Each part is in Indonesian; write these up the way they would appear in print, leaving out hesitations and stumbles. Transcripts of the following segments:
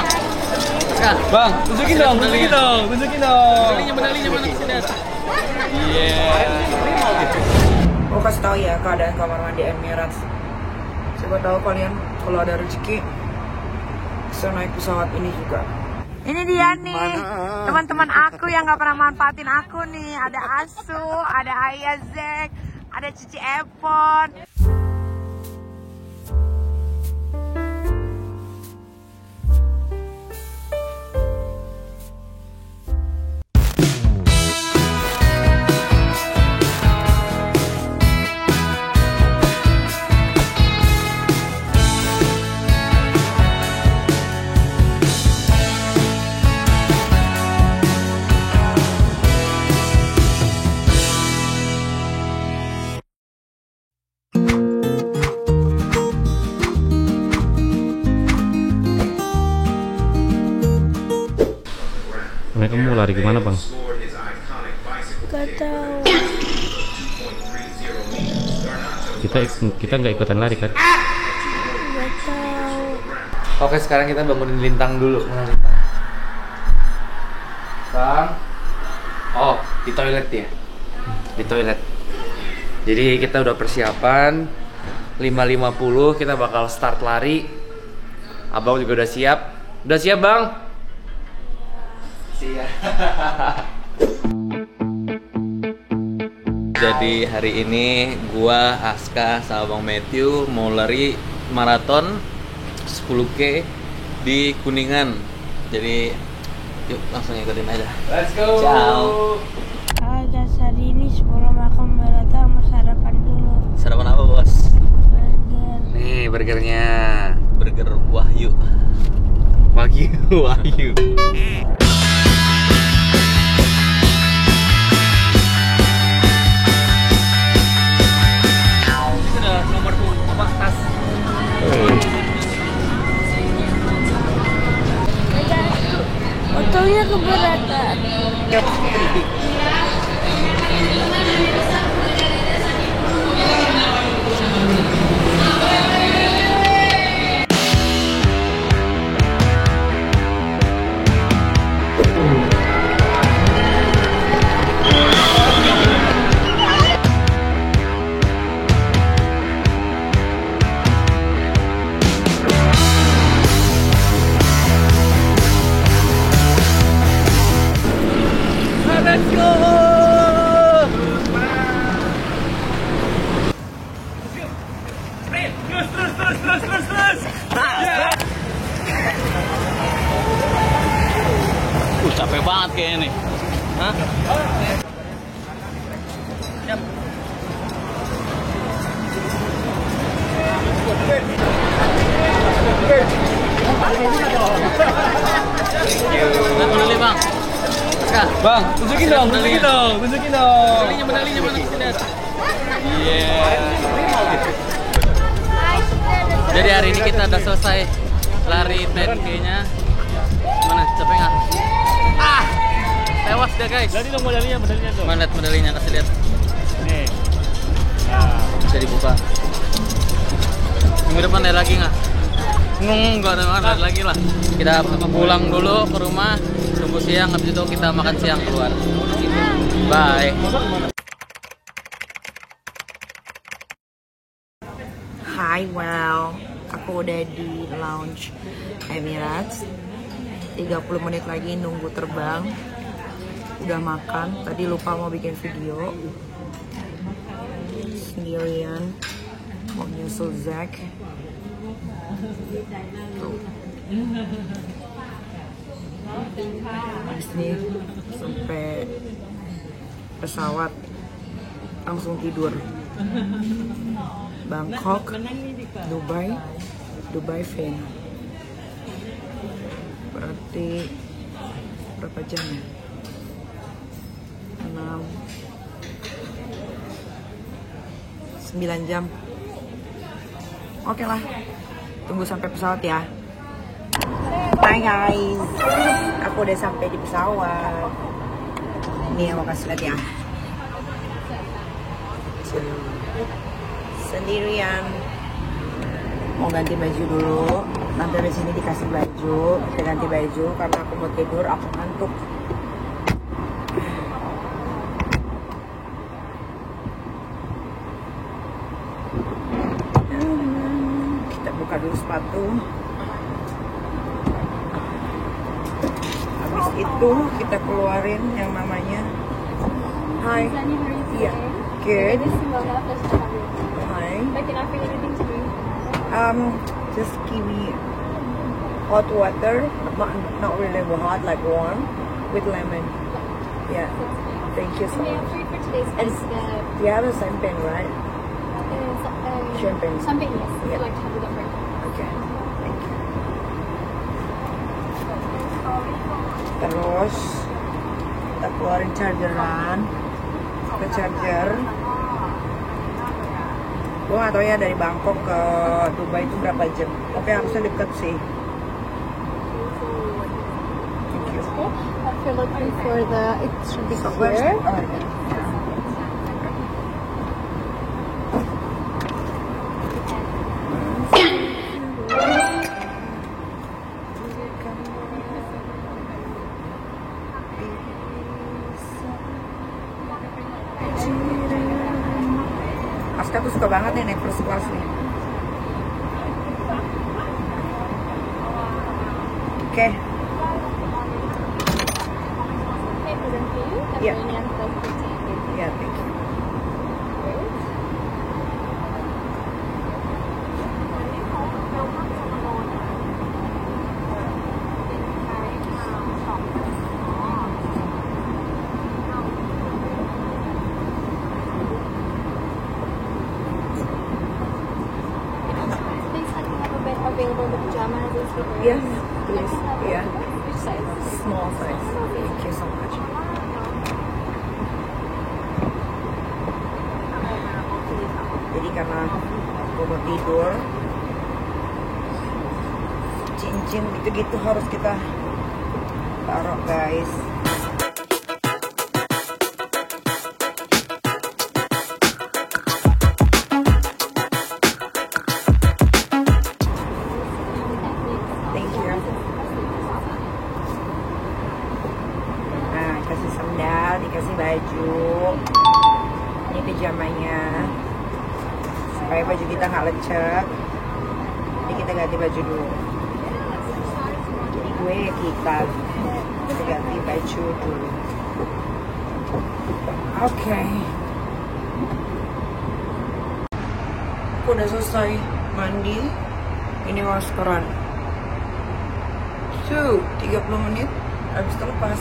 bang. Bang, tunjukin dong. Tunjukin dong. Medalinya mana sih, lihat. Iya. Mau kasih tahu ya keadaan kamar mandi Emirates. Siapa tahu kalian kalau ada rezeki bisa naik pesawat ini juga. Ini dia nih, teman-teman aku yang gak pernah manfaatin aku nih. Ada Asu, ada Ayazek, ada Cici Epon. Mereka mau lari kemana bang? Gak tahu. Kita nggak ikutan lari kan? Gak tahu. Oke, sekarang kita bangunin Lintang dulu. Mana Lintang? Bang. Oh, di toilet ya? Di toilet. Jadi kita udah persiapan 5.50 kita bakal start lari. Abang juga udah siap. Udah siap bang? Siap. Jadi hari ini gua, Aska, sama Bang Matthew mau lari maraton 10K di Kuningan. Jadi yuk langsung ikutin aja. Let's go. Ciao. Guys, hari ini sebelum aku maraton mau sarapan dulu. Sarapan apa bos? Burger. Nih burgernya, burger Wahyu. Wahyu. Fotonya keberatan. Let's go. Terus. Capek banget kayaknya nih. Hah? Siap. Medali bang. Bang, tunjukin dong. Medalinya mana sih, lihat. Iya. Jadi hari ini kita udah selesai lari 10K-nya. Mana? Capek nggak? Ah! Tewas deh guys. Jadi dong medalinya tuh. Mana lihat medalinya, kasih lihat. Nih. Bisa dibuka. Minggu depan ada lagi nggak? Nggak ada lagi lah. Kita pulang dulu ke rumah, tunggu siang, habis itu kita makan siang keluar. Bye. Hi, well, aku udah di lounge Emirates. 30 menit lagi nunggu terbang. Udah makan, tadi lupa mau bikin video. Sendirian, mau nyusul Zack. Habis ini sampai pesawat langsung tidur. Bangkok, Dubai Venu. Berarti berapa jam ya? 9 jam. Oke lah, tunggu sampai pesawat ya. Bye guys, aku udah sampai di pesawat. Nih aku kasih lihat ya. Sendirian. mau ganti baju dulu. Nanti di sini dikasih baju, kita ganti baju karena aku mau tidur, aku ngantuk. Kita buka dulu sepatu. Habis itu kita keluarin yang namanya. Hai. Iya. Good. Hi. Just give me hot water, not really hot, like warm, with lemon. Yeah. Thank you so much. And you have a champagne, right? Champagne. Champagne, yes. Would you Yeah. like to have it up right now? Okay. Thank you. Terus kita keluarin chargeran, ke charger. Gue gak tau ya dari Bangkok ke Dubai itu berapa jam. Tapi harusnya deket sih. Thank you. If you're looking for the, it should be So where's- here. oh, yeah. Aska tuh suka banget nih naik first class nih. Oke. Okay, present for you. That's Yeah. only on +15. Ya, thank you. Please, I have a bed available with pajamas and sleepwear. Yes, please. Yeah. Which size? Small size. Thank you so much. Jadi karena aku mau tidur, cincin gitu-gitu harus kita taruh, guys. Thank you. Nah, kasih sandal, dikasih baju. Ini pijamanya. Supaya baju kita nggak lecek. Jadi kita ganti baju dulu. Jadi kita ganti baju dulu. Oke. Aku udah selesai mandi. Ini maskeran. 30 menit habis itu lepas.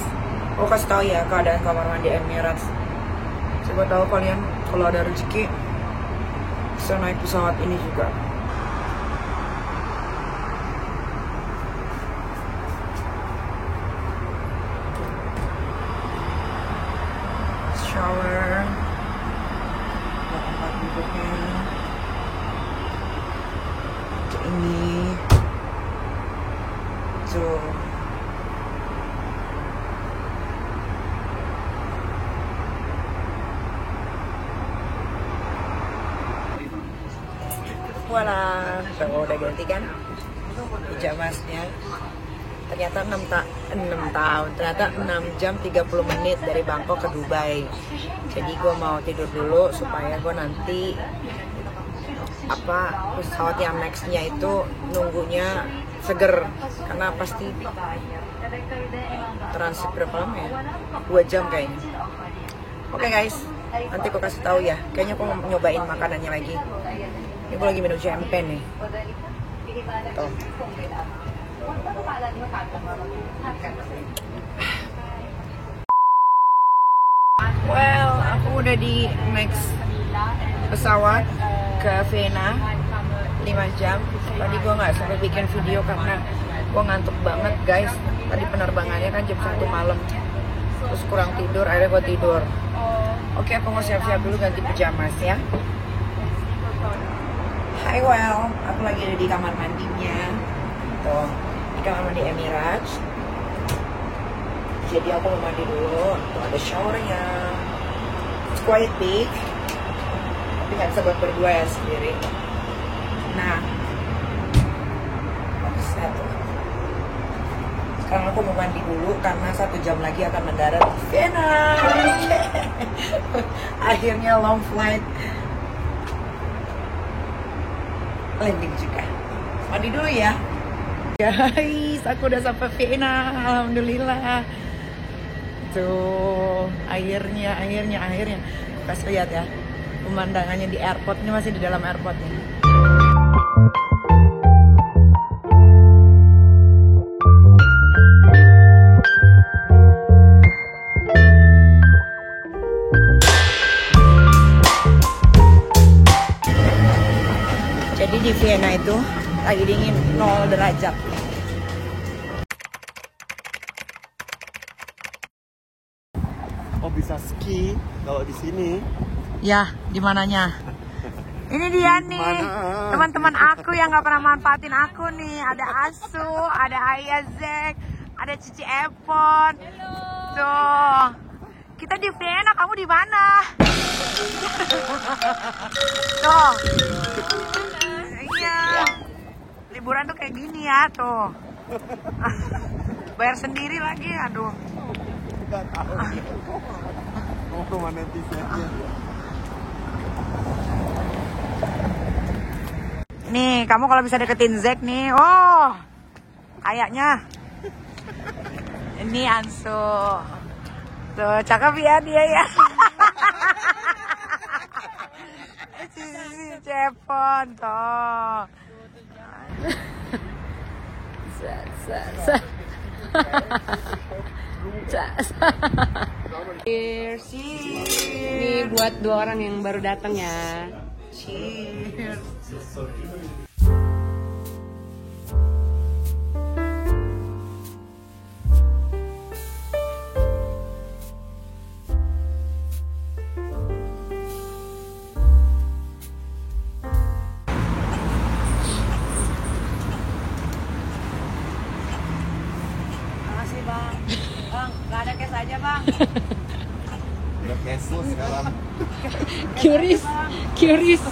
Aku kasih tahu ya keadaan kamar mandi Emirates. Coba tahu kalian kalau ada rezeki bisa naik pesawat ini juga. Shower. Tempat duduknya. Ini. Tuh. Voila, udah ganti kan pijamasnya. Ternyata 6 tahun, ternyata 6 jam 30 menit dari Bangkok ke Dubai. Jadi gue mau tidur dulu supaya gue nanti pesawat yang nextnya itu nunggunya seger, karena pasti transit berapa lama ya? 2 jam kayaknya. Oke guys, nanti gue kasih tahu ya. Kayaknya gue mau nyobain makanannya lagi. Ini gue lagi minum champagne nih. Tuh. Well, aku udah di next pesawat ke Vienna 5 jam. Tadi gue nggak sempat bikin video karena gue ngantuk banget guys. Tadi penerbangannya kan jam 1 malam, terus kurang tidur, akhirnya gue tidur. Oke, aku mau siap-siap dulu ganti pijamas ya. Hai, well, aku lagi ada di kamar mandinya. Tuh, di kamar mandi Emirates. Jadi aku mau mandi dulu. Tuh ada showernya. It's quite big, tapi nggak bisa buat berdua ya sendiri. Nah, Set. Sekarang aku mau mandi dulu karena 1 jam lagi akan mendarat di Vienna. Akhirnya long flight. Landing juga. Mandi dulu ya. Guys, aku udah sampai Vienna. Alhamdulillah. Tuh, akhirnya. Kasih lihat ya. Pemandangannya di airport. Ini masih di dalam airport nih. Jadi di Vienna itu lagi dingin 0 derajat. Oh bisa ski kalau di sini? Ya, di mananya? Ini dia nih, teman-teman aku yang gak pernah manfaatin aku nih. Ada Asu, ada Ayazek, ada Cici Epon. Tuh, kita di Vienna, kamu di mana? Tuh, iya, liburan tuh kayak gini ya, tuh. Bayar sendiri lagi, aduh. Tidak tahu. Mau kemana netizennya? Nih, kamu kalau bisa deketin Zack nih, oh, kayaknya. Ini Ansu. Tuh, cakep ya dia ya. Si Cepon, tuh. Cheers. Ini buat 2 orang yang baru datang ya. Cheers. Makasih bang. Bang, gak ada cash aja bang. Udah cashless sekarang. Curious.